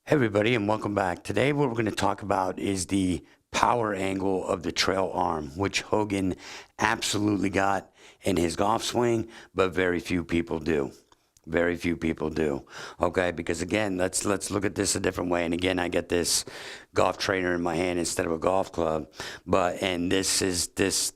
Hey everybody, and welcome back. Today what we're going to talk about is the power angle of the trail arm, which Hogan absolutely got in his golf swing, but very few people do. Very few people do. Okay, because again, let's look at this a different way. And again, I get this golf trainer in my hand instead of a golf club, and this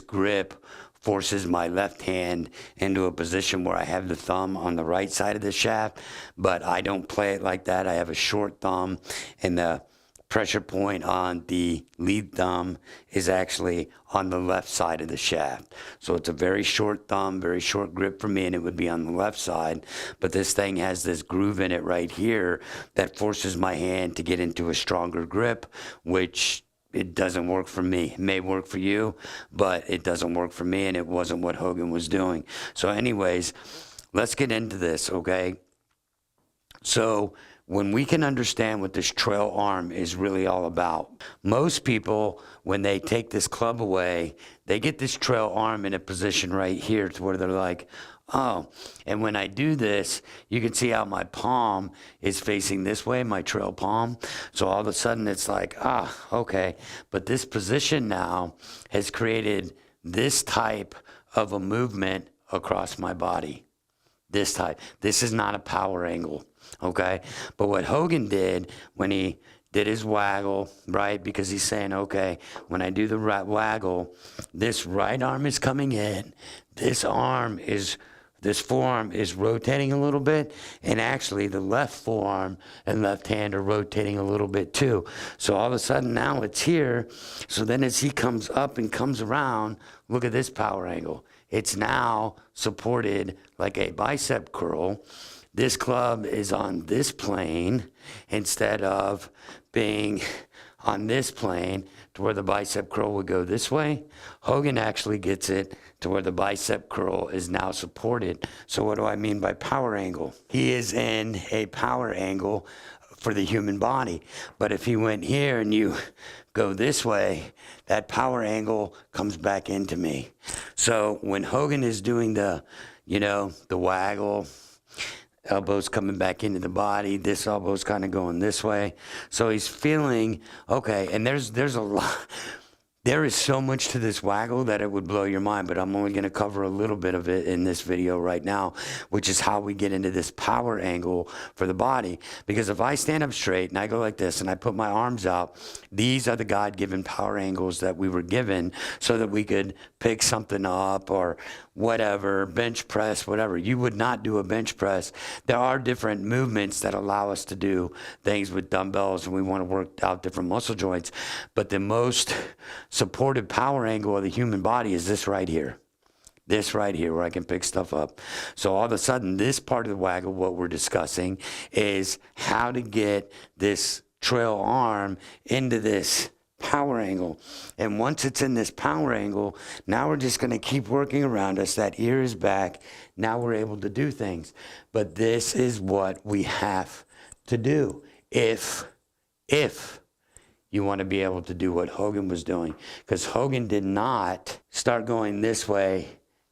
grip forces my left hand into a position where I have the thumb on the right side of the shaft, but I don't play it like that. I have a short thumb, and the pressure point on the lead thumb is actually on the left side of the shaft. So it's a very short thumb, very short grip for me, and it would be on the left side. But this thing has this groove in it right here that forces my hand to get into a stronger grip, which it doesn't work for me. It may work for you, but it doesn't work for me, and it wasn't what Hogan was doing. So anyways, let's get into this, okay? So when we can understand what this trail arm is really all about, most people, when they take this club away, they get this trail arm in a position right here to where they're like, oh, and when I do this, you can see how my palm is facing this way, my trail palm. So all of a sudden it's like, okay. But this position now has created this type of a movement across my body. This type. This is not a power angle, okay? But what Hogan did when he did his waggle, right? Because he's saying, okay, when I do the right waggle, this right arm is coming in. This forearm is rotating a little bit, and actually the left forearm and left hand are rotating a little bit too. So all of a sudden now it's here. So then as he comes up and comes around, look at this power angle. It's now supported like a bicep curl. This club is on this plane instead of being on this plane to where the bicep curl would go this way. Hogan actually gets it to where the bicep curl is now supported. So what do I mean by power angle? He is in a power angle for the human body. But if he went here and you go this way, that power angle comes back into me. So when Hogan is doing the waggle, elbows coming back into the body, this elbow's kind of going this way. So he's feeling, okay, and there's a lot. There is so much to this waggle that it would blow your mind, but I'm only going to cover a little bit of it in this video right now, which is how we get into this power angle for the body. Because if I stand up straight and I go like this and I put my arms out, these are the God-given power angles that we were given so that we could pick something up or whatever, bench press, whatever. You would not do a bench press. There are different movements that allow us to do things with dumbbells, and we want to work out different muscle joints. But the most supportive power angle of the human body is this right here. This right here where I can pick stuff up. So all of a sudden, this part of the waggle, what we're discussing, is how to get this trail arm into this power angle. And once it's in this power angle, now we're just going to keep working around us. That ear is back. Now we're able to do things. But this is what we have to do if you want to be able to do what Hogan was doing. Because Hogan did not start going this way,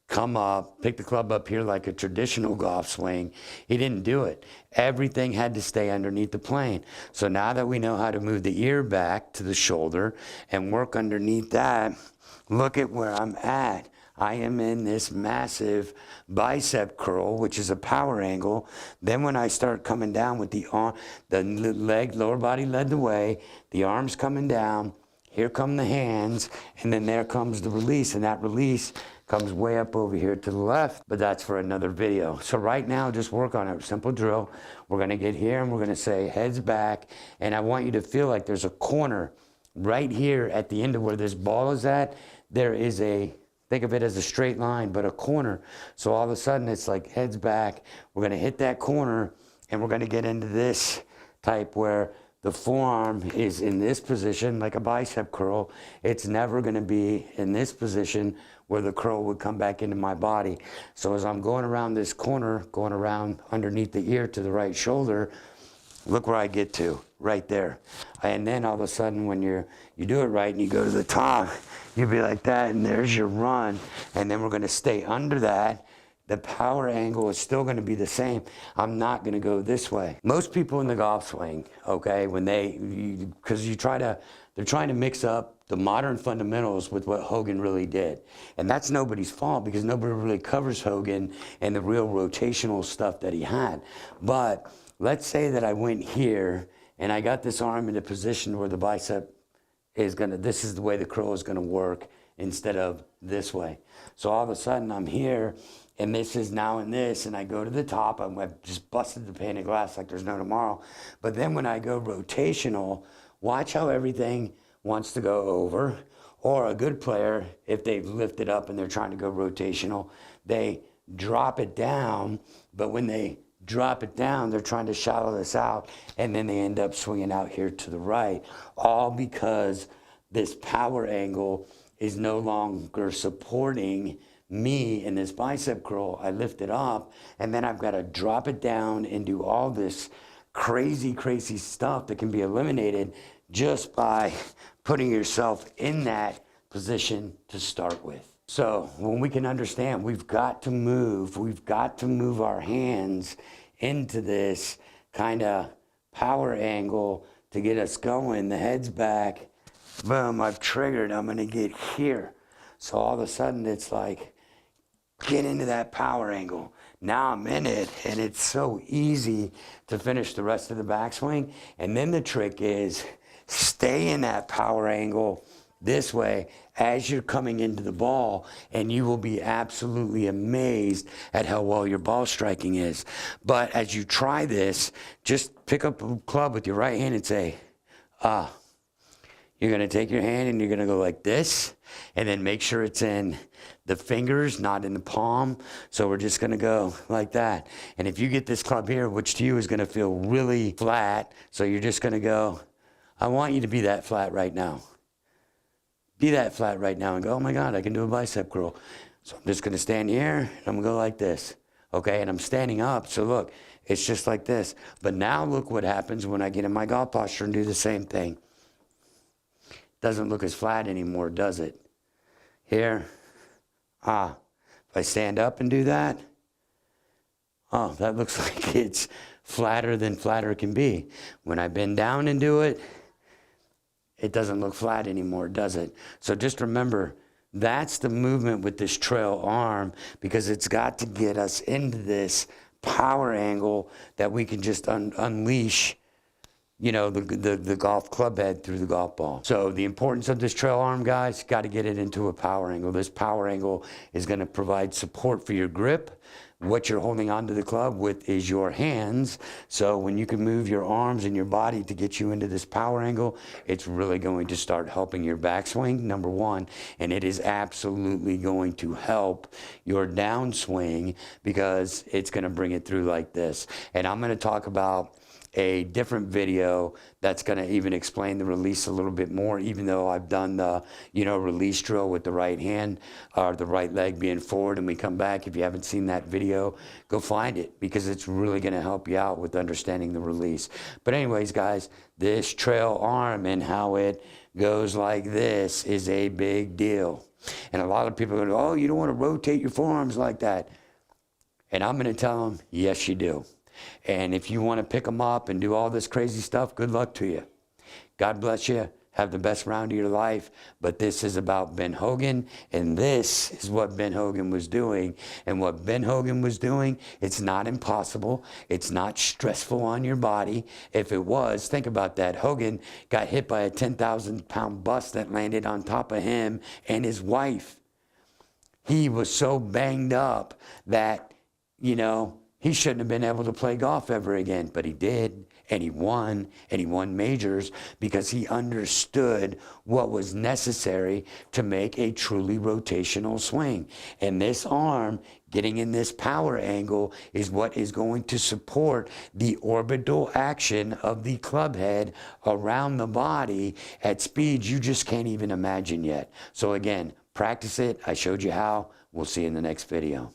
come up, pick the club up here like a traditional golf swing. He didn't do it. Everything had to stay underneath the plane. So now that we know how to move the ear back to the shoulder and work underneath that, look at where I'm at. I am in this massive bicep curl, which is a power angle. Then when I start coming down with the arm, the leg, lower body led the way, the arms coming down, here come the hands, and then there comes the release, and that release comes way up over here to the left, but that's for another video. So right now, just work on a simple drill. We're gonna get here and we're gonna say heads back, and I want you to feel like there's a corner right here at the end of where this ball is at. There is think of it as a straight line, but a corner. So all of a sudden it's like heads back. We're gonna hit that corner and we're gonna get into this type where the forearm is in this position like a bicep curl. It's never gonna be in this position where the curl would come back into my body. So as I'm going around this corner, going around underneath the ear to the right shoulder, look where I get to, right there. And then all of a sudden when you do it right and you go to the top, you'll be like that, and there's your run. And then we're gonna stay under that. the power angle is still going to be the same. I'm not going to go this way. Most people in the golf swing, okay, when because they're trying to mix up the modern fundamentals with what Hogan really did. And that's nobody's fault, because nobody really covers Hogan and the real rotational stuff that he had. But let's say that I went here and I got this arm in a position where the bicep is this is the way the curl is gonna work instead of this way. So all of a sudden I'm here and this is now in this, and I go to the top, I've just busted the pane of glass like there's no tomorrow. But then when I go rotational, watch how everything wants to go over. Or a good player, if they've lifted up and they're trying to go rotational, they drop it down, but when they drop it down, they're trying to shallow this out, and then they end up swinging out here to the right, all because this power angle is no longer supporting me in this bicep curl. I lift it up, and then I've got to drop it down and do all this crazy, crazy stuff that can be eliminated just by putting yourself in that position to start with. So when we can understand, we've got to move our hands into this kind of power angle to get us going. The head's back, boom, I've triggered, I'm gonna get here. So all of a sudden it's like, get into that power angle. Now I'm in it, and it's so easy to finish the rest of the backswing. And then the trick is, stay in that power angle this way as you're coming into the ball, and you will be absolutely amazed at how well your ball striking is. But as you try this, just pick up a club with your right hand and say, ah. You're going to take your hand and you're going to go like this, and then make sure it's in the fingers, not in the palm. So we're just going to go like that. And if you get this club here, which to you is going to feel really flat, so you're just going to go, I want you to be that flat right now. Be that flat right now and go, oh my God, I can do a bicep curl. So I'm just going to stand here and I'm going to go like this. Okay, and I'm standing up, so look, it's just like this. But now look what happens when I get in my golf posture and do the same thing. Doesn't look as flat anymore, does it? Here, if I stand up and do that, oh, that looks like it's flatter than flatter can be. When I bend down and do it, it doesn't look flat anymore, does it? So just remember, that's the movement with this trail arm, because it's got to get us into this power angle that we can just unleash, you know, the golf club head through the golf ball. So the importance of this trail arm, guys, got to get it into a power angle. This power angle is going to provide support for your grip. What you're holding onto the club with is your hands. So when you can move your arms and your body to get you into this power angle, it's really going to start helping your backswing, number one, and it is absolutely going to help your downswing, because it's going to bring it through like this. And I'm going to talk about a different video that's going to even explain the release a little bit more, even though I've done the, release drill with the right hand or the right leg being forward and we come back. If you haven't seen that video, go find it, because it's really going to help you out with understanding the release. But anyways, guys, this trail arm and how it goes like this is a big deal. And a lot of people are going to go, oh, you don't want to rotate your forearms like that. And I'm going to tell them, yes, you do. And if you want to pick them up and do all this crazy stuff, good luck to you. God bless you. Have the best round of your life. But this is about Ben Hogan, and this is what Ben Hogan was doing. And what Ben Hogan was doing, it's not impossible. It's not stressful on your body. If it was, think about that. Hogan got hit by a 10,000-pound bus that landed on top of him and his wife. He was so banged up that, he shouldn't have been able to play golf ever again, but he did, and he won majors, because he understood what was necessary to make a truly rotational swing. And this arm, getting in this power angle, is what is going to support the orbital action of the club head around the body at speeds you just can't even imagine yet. So again, practice it. I showed you how. We'll see you in the next video.